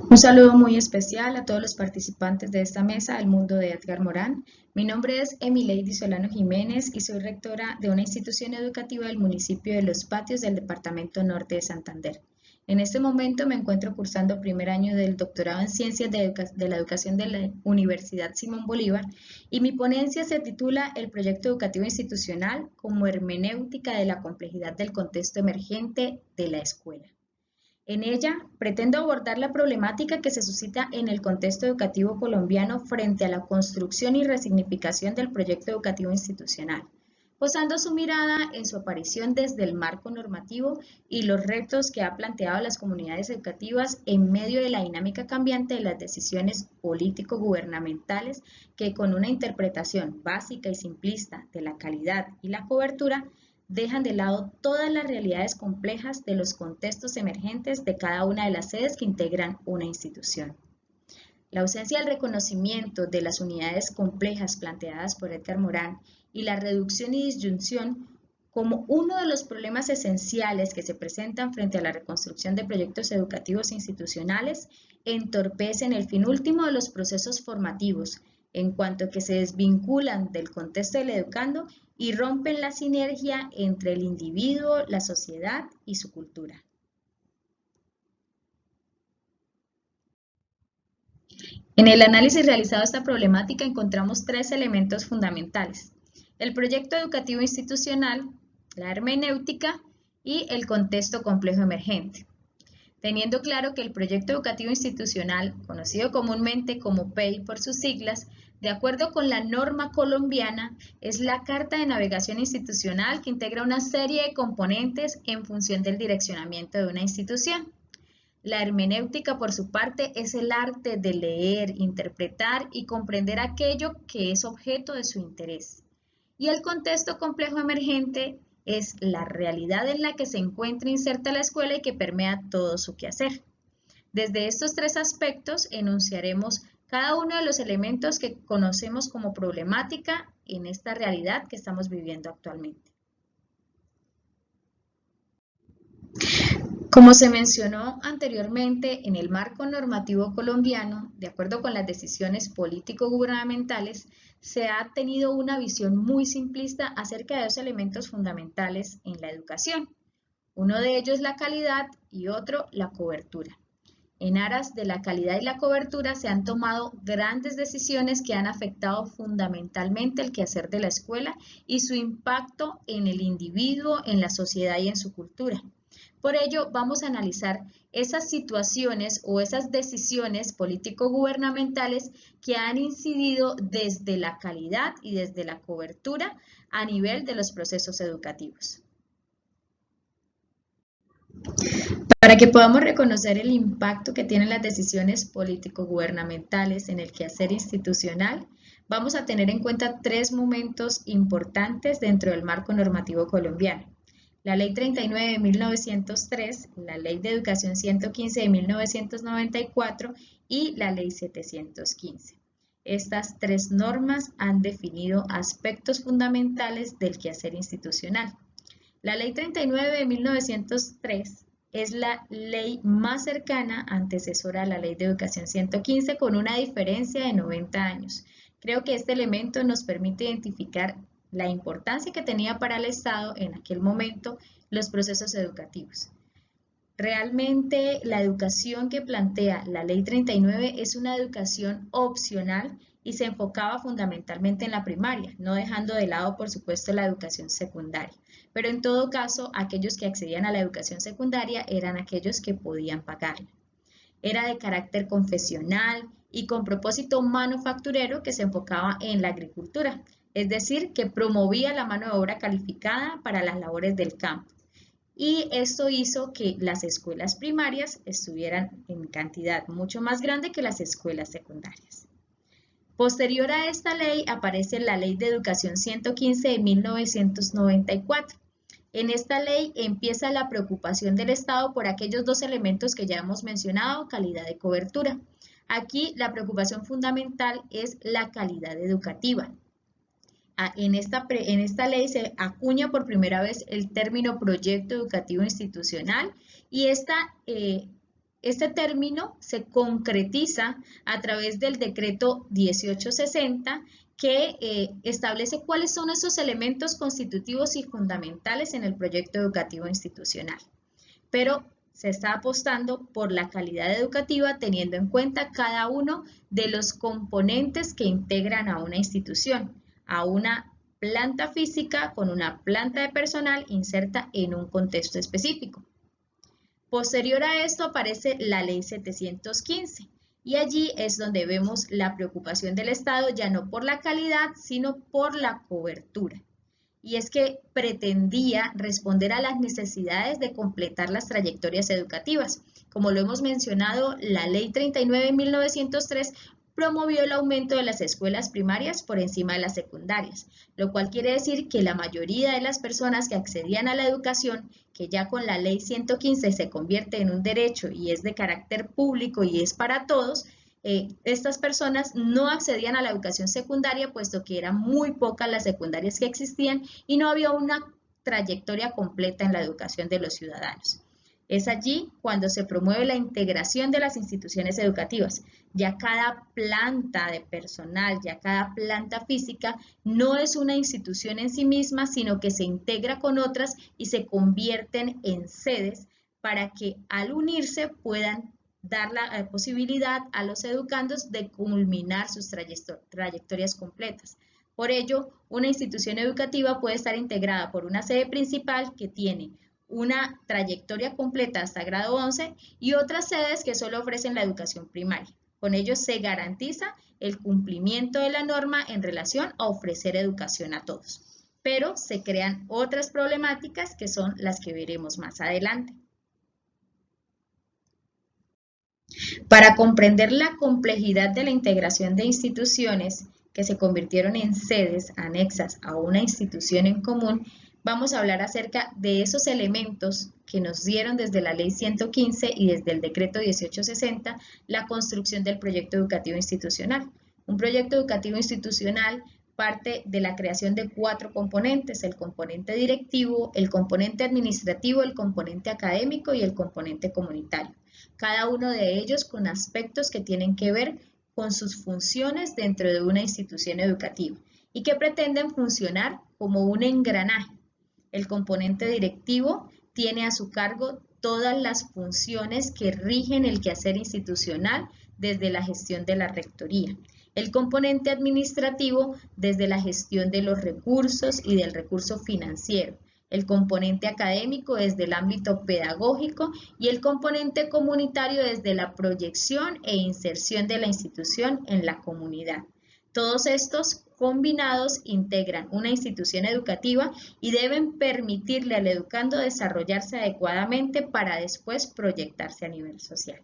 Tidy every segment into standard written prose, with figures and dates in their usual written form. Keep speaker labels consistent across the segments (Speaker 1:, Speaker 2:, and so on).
Speaker 1: Un saludo muy especial a todos los participantes de esta mesa del mundo de Edgar Morán. Mi nombre es Emileidy Solano Jiménez y soy rectora de una institución educativa del municipio de Los Patios del departamento norte de Santander. En este momento me encuentro cursando primer año del doctorado en Ciencias de la Educación de la Universidad Simón Bolívar y mi ponencia se titula El proyecto educativo institucional como hermenéutica de la complejidad del contexto emergente de la escuela. En ella, pretendo abordar la problemática que se suscita en el contexto educativo colombiano frente a la construcción y resignificación del proyecto educativo institucional, posando su mirada en su aparición desde el marco normativo y los retos que ha planteado las comunidades educativas en medio de la dinámica cambiante de las decisiones político-gubernamentales que con una interpretación básica y simplista de la calidad y la cobertura dejan de lado todas las realidades complejas de los contextos emergentes de cada una de las sedes que integran una institución. La ausencia del reconocimiento de las unidades complejas planteadas por Edgar Morán y la reducción y disyunción como uno de los problemas esenciales que se presentan frente a la reconstrucción de proyectos educativos institucionales entorpecen el fin último de los procesos formativos, en cuanto que se desvinculan del contexto del educando y rompen la sinergia entre el individuo, la sociedad y su cultura. En el análisis realizado de esta problemática encontramos tres elementos fundamentales: el proyecto educativo institucional, la hermenéutica y el contexto complejo emergente. Teniendo claro que el proyecto educativo institucional, conocido comúnmente como PEI por sus siglas, de acuerdo con la norma colombiana, es la carta de navegación institucional que integra una serie de componentes en función del direccionamiento de una institución. La hermenéutica, por su parte, es el arte de leer, interpretar y comprender aquello que es objeto de su interés. Y el contexto complejo emergente es la realidad en la que se encuentra inserta la escuela y que permea todo su quehacer. Desde estos tres aspectos enunciaremos cada uno de los elementos que conocemos como problemática en esta realidad que estamos viviendo actualmente. Como se mencionó anteriormente, en el marco normativo colombiano, de acuerdo con las decisiones político-gubernamentales, se ha tenido una visión muy simplista acerca de dos elementos fundamentales en la educación. Uno de ellos la calidad y otro la cobertura. En aras de la calidad y la cobertura se han tomado grandes decisiones que han afectado fundamentalmente el quehacer de la escuela y su impacto en el individuo, en la sociedad y en su cultura. Por ello, vamos a analizar esas situaciones o esas decisiones político-gubernamentales que han incidido desde la calidad y desde la cobertura a nivel de los procesos educativos. Para que podamos reconocer el impacto que tienen las decisiones político-gubernamentales en el quehacer institucional, vamos a tener en cuenta tres momentos importantes dentro del marco normativo colombiano: la Ley 39 de 1903, la Ley de Educación 115 de 1994 y la Ley 715. Estas tres normas han definido aspectos fundamentales del quehacer institucional. La Ley 39 de 1903 es la ley más cercana, antecesora a la Ley de Educación 115, con una diferencia de 90 años. Creo que este elemento nos permite identificar la importancia que tenía para el Estado en aquel momento los procesos educativos. Realmente la educación que plantea la Ley 39 es una educación opcional y se enfocaba fundamentalmente en la primaria, no dejando de lado, por supuesto, la educación secundaria. Pero en todo caso, aquellos que accedían a la educación secundaria eran aquellos que podían pagarla. Era de carácter confesional y con propósito manufacturero que se enfocaba en la agricultura, es decir, que promovía la mano de obra calificada para las labores del campo. Y esto hizo que las escuelas primarias estuvieran en cantidad mucho más grande que las escuelas secundarias. Posterior a esta ley aparece la Ley de Educación 115 de 1994. En esta ley empieza la preocupación del Estado por aquellos dos elementos que ya hemos mencionado, calidad y cobertura. Aquí la preocupación fundamental es la calidad educativa. En esta ley se acuña por primera vez el término proyecto educativo institucional y esta Este término se concretiza a través del decreto 1860 que establece cuáles son esos elementos constitutivos y fundamentales en el proyecto educativo institucional. Pero se está apostando por la calidad educativa teniendo en cuenta cada uno de los componentes que integran a una institución, a una planta física con una planta de personal inserta en un contexto específico. Posterior a esto aparece la Ley 715 y allí es donde vemos la preocupación del Estado ya no por la calidad, sino por la cobertura. Y es que pretendía responder a las necesidades de completar las trayectorias educativas. Como lo hemos mencionado, la Ley 39 de 1903 promovió el aumento de las escuelas primarias por encima de las secundarias, lo cual quiere decir que la mayoría de las personas que accedían a la educación, que ya con la Ley 115 se convierte en un derecho y es de carácter público y es para todos, estas personas no accedían a la educación secundaria puesto que eran muy pocas las secundarias que existían y no había una trayectoria completa en la educación de los ciudadanos. Es allí cuando se promueve la integración de las instituciones educativas. Ya cada planta de personal, ya cada planta física no es una institución en sí misma, sino que se integra con otras y se convierten en sedes para que al unirse puedan dar la posibilidad a los educandos de culminar sus trayectorias completas. Por ello, una institución educativa puede estar integrada por una sede principal que tiene una trayectoria completa hasta grado 11 y otras sedes que solo ofrecen la educación primaria. Con ello se garantiza el cumplimiento de la norma en relación a ofrecer educación a todos. Pero se crean otras problemáticas que son las que veremos más adelante. Para comprender la complejidad de la integración de instituciones que se convirtieron en sedes anexas a una institución en común, vamos a hablar acerca de esos elementos que nos dieron desde la Ley 115 y desde el Decreto 1860 la construcción del proyecto educativo institucional. Un proyecto educativo institucional parte de la creación de 4 componentes: el componente directivo, el componente administrativo, el componente académico y el componente comunitario. Cada uno de ellos con aspectos que tienen que ver con sus funciones dentro de una institución educativa y que pretenden funcionar como un engranaje. El componente directivo tiene a su cargo todas las funciones que rigen el quehacer institucional desde la gestión de la rectoría. El componente administrativo desde la gestión de los recursos y del recurso financiero. El componente académico desde el ámbito pedagógico y el componente comunitario desde la proyección e inserción de la institución en la comunidad. Todos estos combinados integran una institución educativa y deben permitirle al educando desarrollarse adecuadamente para después proyectarse a nivel social.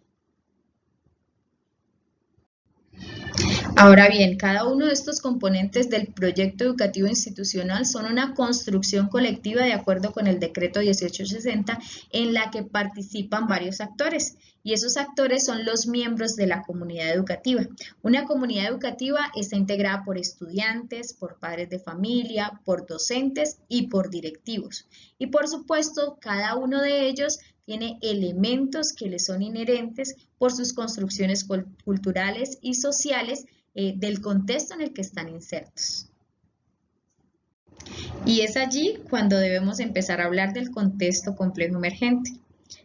Speaker 1: Ahora bien, cada uno de estos componentes del proyecto educativo institucional son una construcción colectiva de acuerdo con el decreto 1860 en la que participan varios actores y esos actores son los miembros de la comunidad educativa. Una comunidad educativa está integrada por estudiantes, por padres de familia, por docentes y por directivos. Y por supuesto, cada uno de ellos tiene elementos que le son inherentes por sus construcciones culturales y sociales del contexto en el que están insertos. Y es allí cuando debemos empezar a hablar del contexto complejo emergente.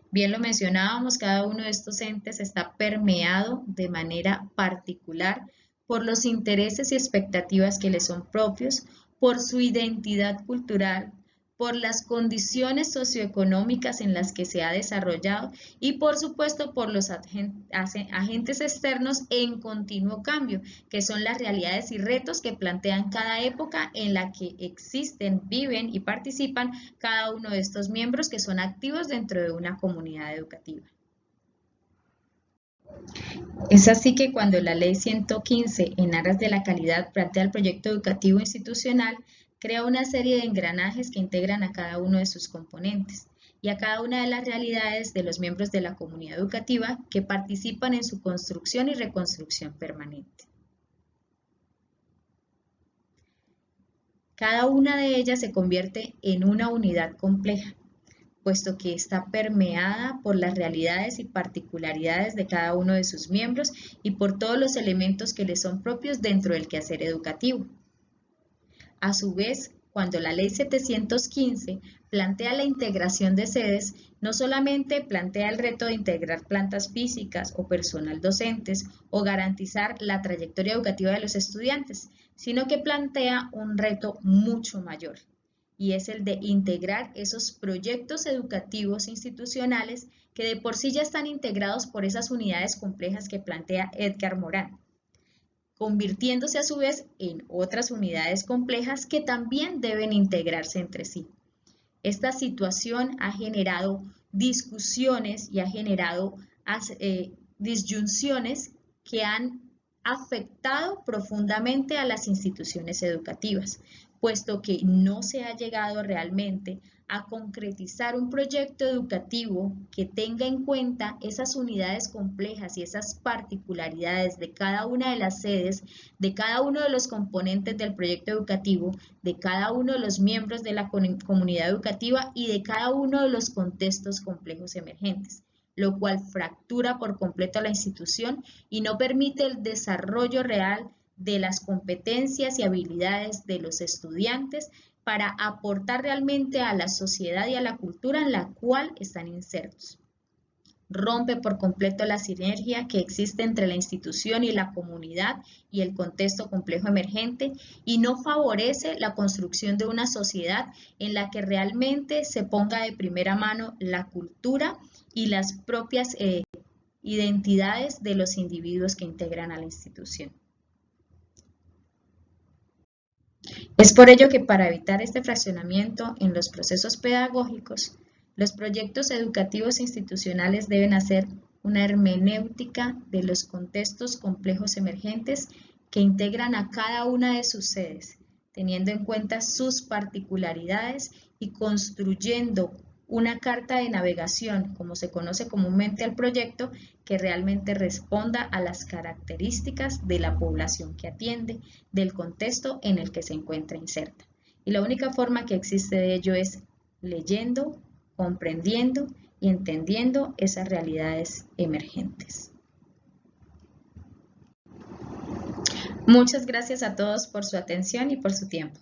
Speaker 1: Bien lo mencionábamos, cada uno de estos entes está permeado de manera particular por los intereses y expectativas que le son propios, por su identidad cultural, por las condiciones socioeconómicas en las que se ha desarrollado y por supuesto por los agentes externos en continuo cambio, que son las realidades y retos que plantean cada época en la que existen, viven y participan cada uno de estos miembros que son activos dentro de una comunidad educativa. Es así que cuando la Ley 115, en aras de la calidad, plantea el proyecto educativo institucional, crea una serie de engranajes que integran a cada uno de sus componentes y a cada una de las realidades de los miembros de la comunidad educativa que participan en su construcción y reconstrucción permanente. Cada una de ellas se convierte en una unidad compleja, puesto que está permeada por las realidades y particularidades de cada uno de sus miembros y por todos los elementos que les son propios dentro del quehacer educativo. A su vez, cuando la Ley 715 plantea la integración de sedes, no solamente plantea el reto de integrar plantas físicas o personal docentes o garantizar la trayectoria educativa de los estudiantes, sino que plantea un reto mucho mayor, y es el de integrar esos proyectos educativos institucionales que de por sí ya están integrados por esas unidades complejas que plantea Edgar Morin, convirtiéndose a su vez en otras unidades complejas que también deben integrarse entre sí. Esta situación ha generado discusiones y ha generado disyunciones que han afectado profundamente a las instituciones educativas, puesto que no se ha llegado realmente a concretizar un proyecto educativo que tenga en cuenta esas unidades complejas y esas particularidades de cada una de las sedes, de cada uno de los componentes del proyecto educativo, de cada uno de los miembros de la comunidad educativa y de cada uno de los contextos complejos emergentes, lo cual fractura por completo a la institución y no permite el desarrollo real de las competencias y habilidades de los estudiantes para aportar realmente a la sociedad y a la cultura en la cual están insertos. Rompe por completo la sinergia que existe entre la institución y la comunidad y el contexto complejo emergente y no favorece la construcción de una sociedad en la que realmente se ponga de primera mano la cultura y las propias identidades de los individuos que integran a la institución. Es por ello que para evitar este fraccionamiento en los procesos pedagógicos, los proyectos educativos institucionales deben hacer una hermenéutica de los contextos complejos emergentes que integran a cada una de sus sedes, teniendo en cuenta sus particularidades y construyendo una carta de navegación, como se conoce comúnmente al proyecto, que realmente responda a las características de la población que atiende, del contexto en el que se encuentra inserta. Y la única forma que existe de ello es leyendo, comprendiendo y entendiendo esas realidades emergentes. Muchas gracias a todos por su atención y por su tiempo.